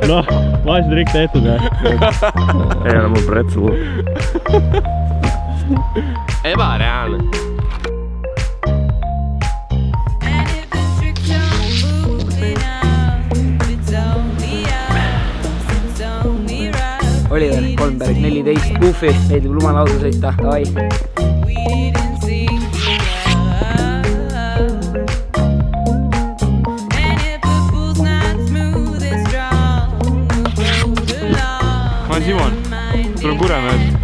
noh, vaesed rikk tehtud või? Ei ole mul pretsu. Ebareaalne. Oliver, Kolmberg, 14, Goofy, meeldib lumalauda sõita, davai. Ma olen Simon, sul on Kuremäed.